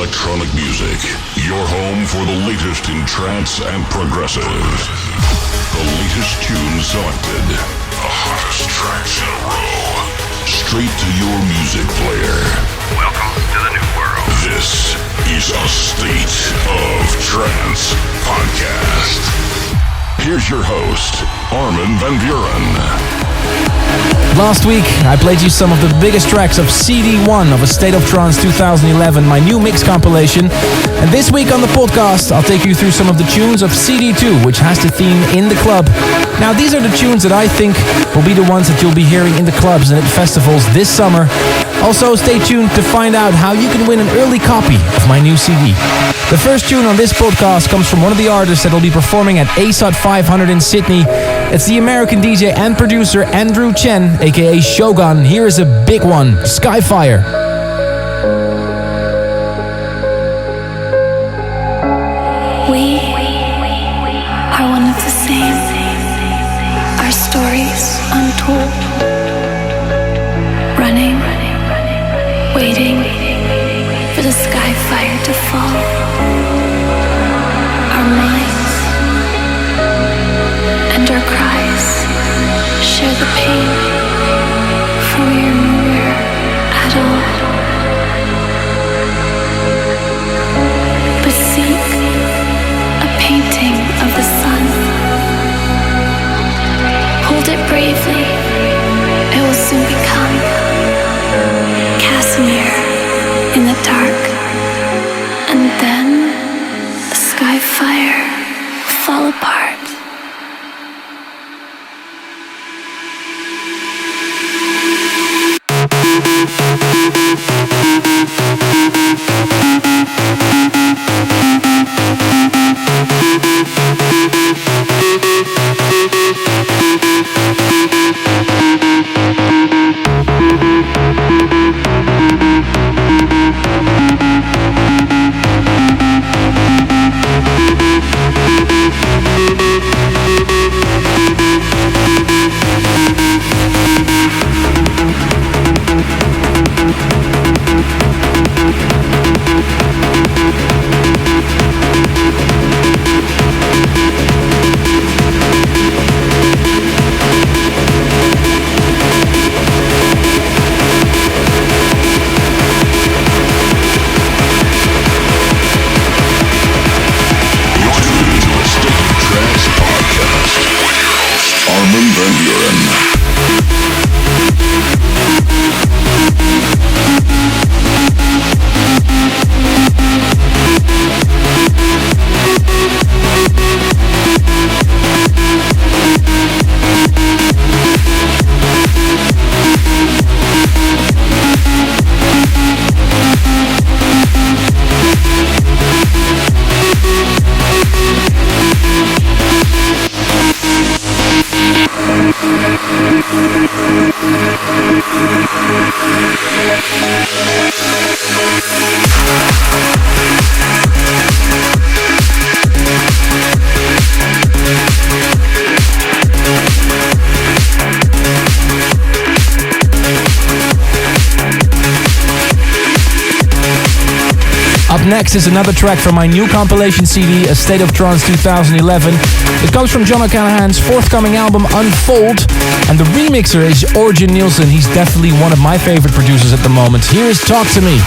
electronic music. Your home for the latest in trance and progressive. The latest tunes selected. The hottest tracks in a row. Straight to your music player. Welcome to the new world. This is A State of Trance podcast. Here's your host, Armin van Buuren. Last week, I played you some of the biggest tracks of CD1 of A State of Trance 2011, my new mix compilation. And this week on the podcast, I'll take you through some of the tunes of CD2, which has the theme In the Club. Now, these are the tunes that I think will be the ones that you'll be hearing in the clubs and at festivals this summer. Also, stay tuned to find out how you can win an early copy of my new CD. The first tune on this podcast comes from one of the artists that will be performing at ASOT 500 in Sydney. It's the American DJ and producer Andrew Chen, aka Shogun. Here is a big one, Skyfire. We are one of the same. Our stories untold. Running, waiting for the skyfire to fall. Our minds and our cries share the pain, for we are nowhere at all. But seek a painting of the sun. Hold it bravely, it will soon become Casimir in the dark, and then the skyfire will fall apart. Armin van Buuren. Up next is another track from my new compilation CD, A State of Trance 2011. It comes from John O'Callaghan's forthcoming album, Unfold, and the remixer is Orjan Nielsen. He's definitely one of my favorite producers at the moment. Here is Talk to Me.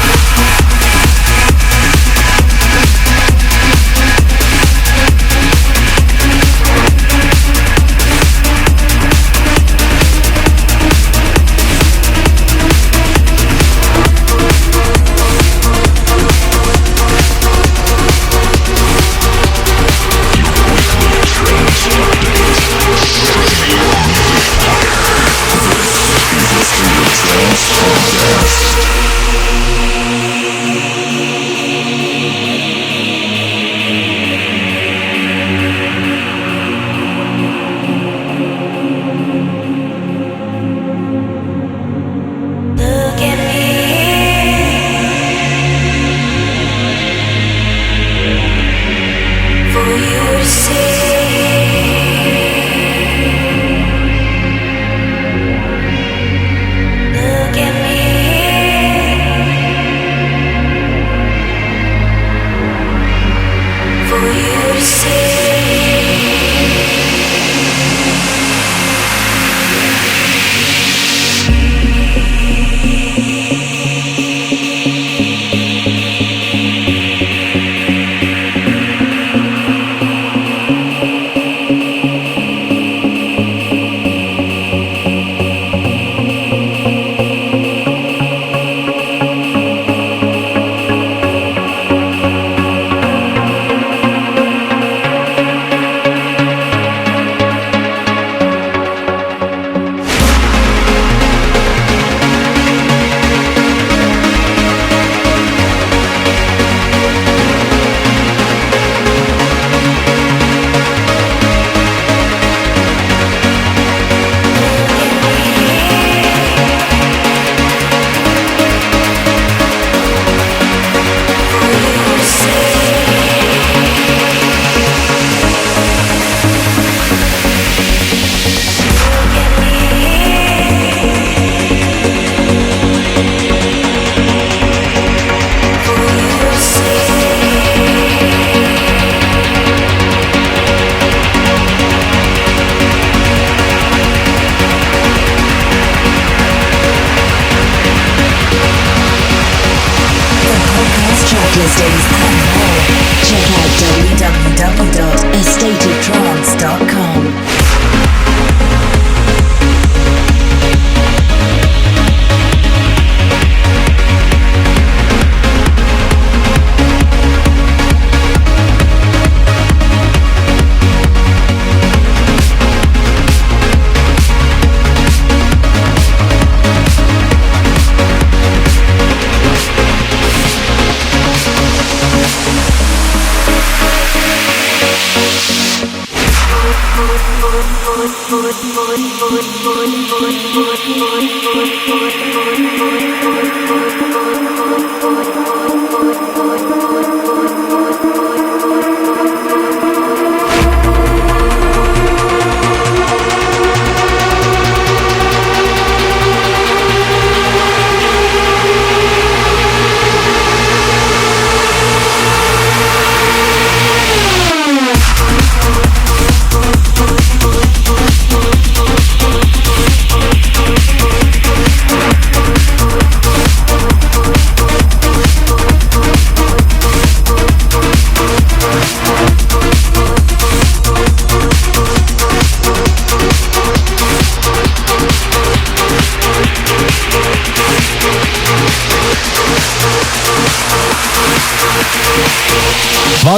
Trance Podcast.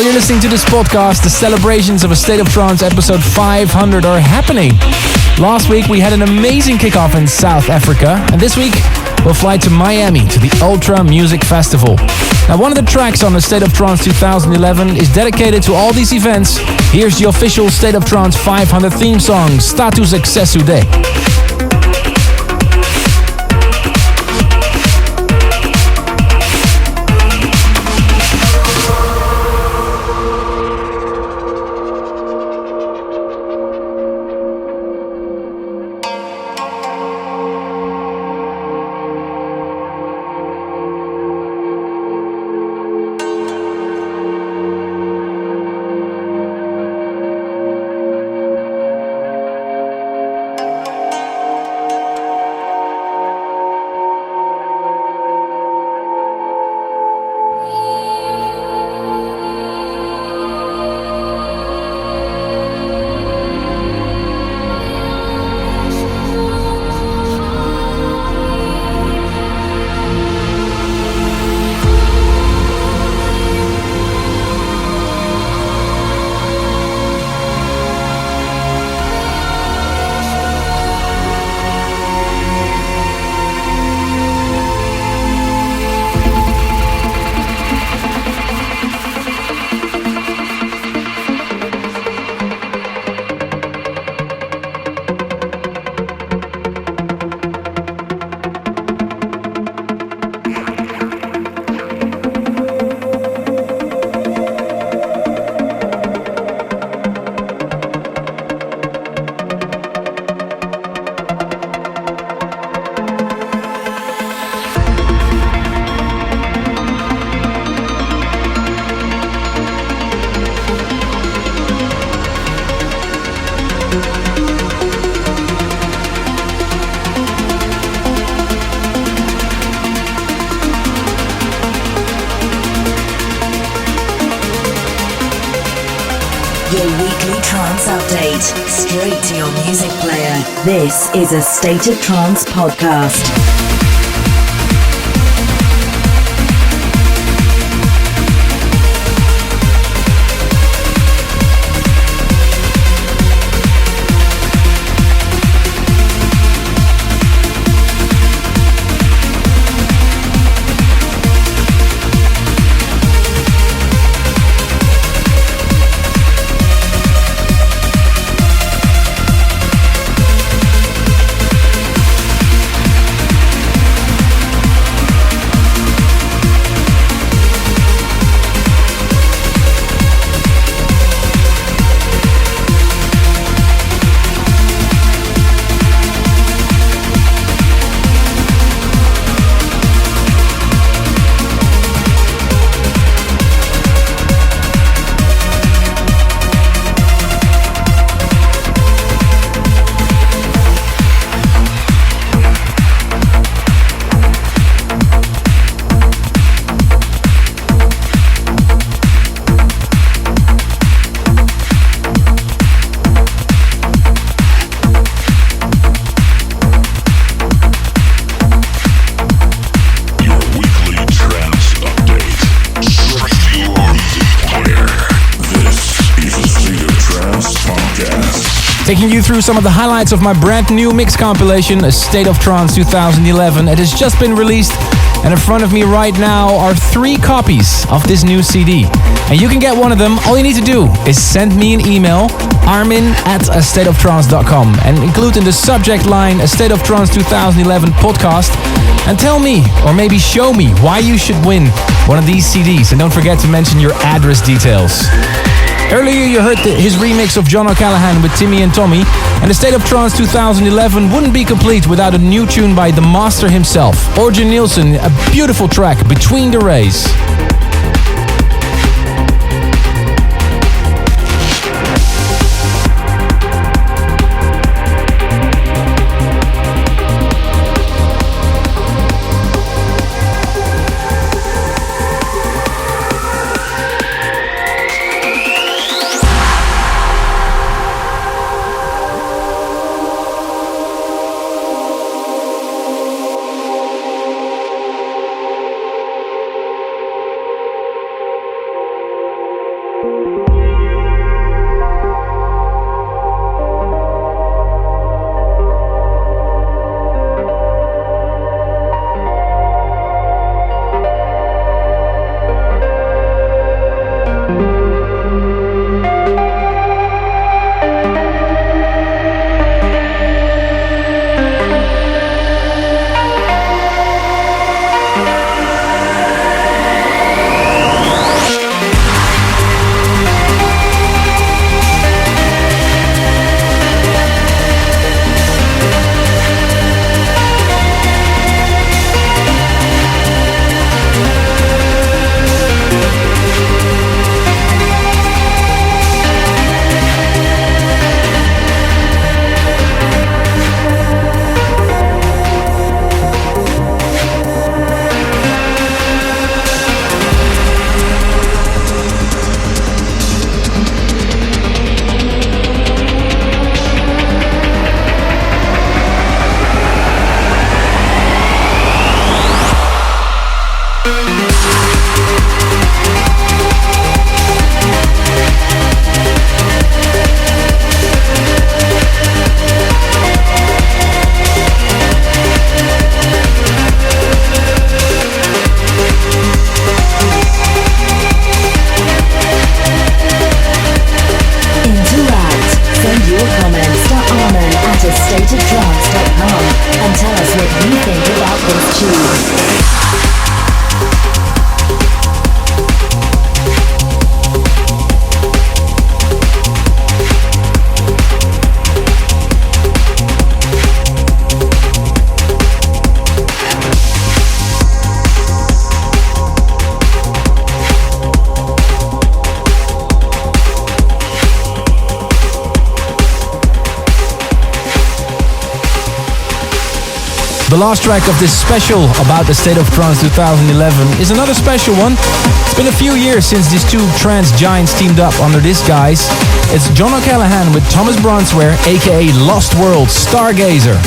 While you're listening to this podcast, the celebrations of A State of Trance episode 500 are happening. Last week we had an amazing kickoff in South Africa, and this week we'll fly to Miami to the Ultra Music Festival. Now, one of the tracks on the State of Trance 2011 is dedicated to all these events. Here's the official State of Trance 500 theme song, Status Excessu De. Your weekly trance update, straight to your music player. This is a State of Trance podcast. Taking you through some of the highlights of my brand new mix compilation, A State of Trance 2011. It has just been released. And in front of me right now are 3 copies of this new CD. And you can get one of them. All you need to do is send me an email, armin@astateoftrance.com, and include in the subject line A State of Trance 2011 podcast, and tell me, or maybe show me, why you should win one of these CDs. And don't forget to mention your address details. Earlier you heard his remix of John O'Callaghan with Timmy and Tommy, and The State of Trance 2011 wouldn't be complete without a new tune by the master himself, Orjan Nilsen, a beautiful track, Between the Rays. The last track of this special about the State of Trance 2011 is another special one. It's been a few years since these two trance giants teamed up under this guise. It's John O'Callaghan with Thomas Bronsware, aka Lost World Stargazer.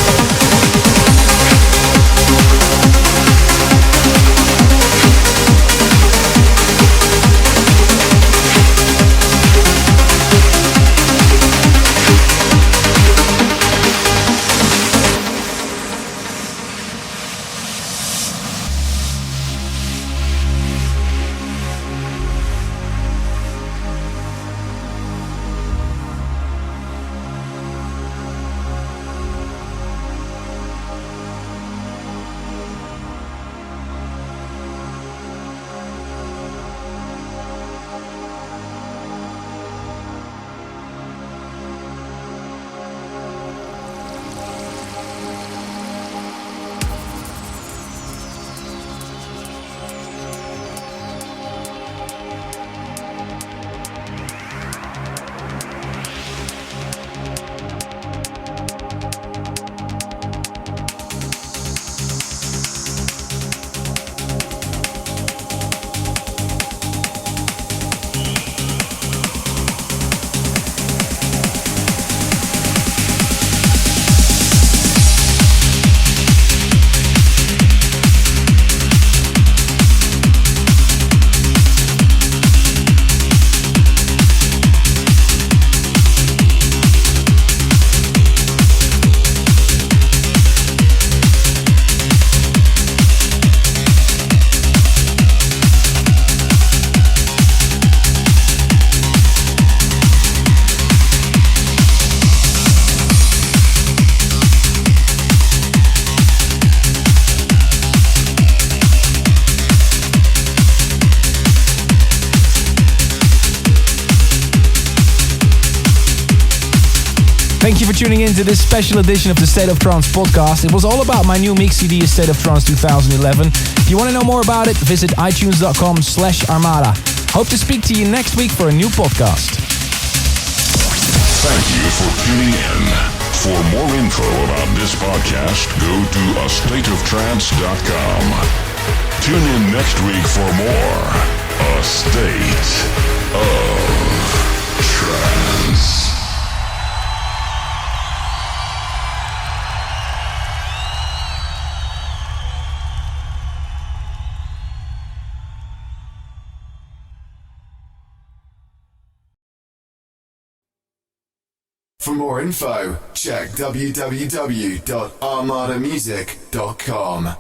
Thank you for tuning in to this special edition of the State of Trance podcast. It was all about my new mix CD, A State of Trance 2011. If you want to know more about it, visit itunes.com/Armada. Hope to speak to you next week for a new podcast. Thank you for tuning in. For more info about this podcast, go to astateoftrance.com. Tune in next week for more A State of Trance. For more info, check www.armadamusic.com.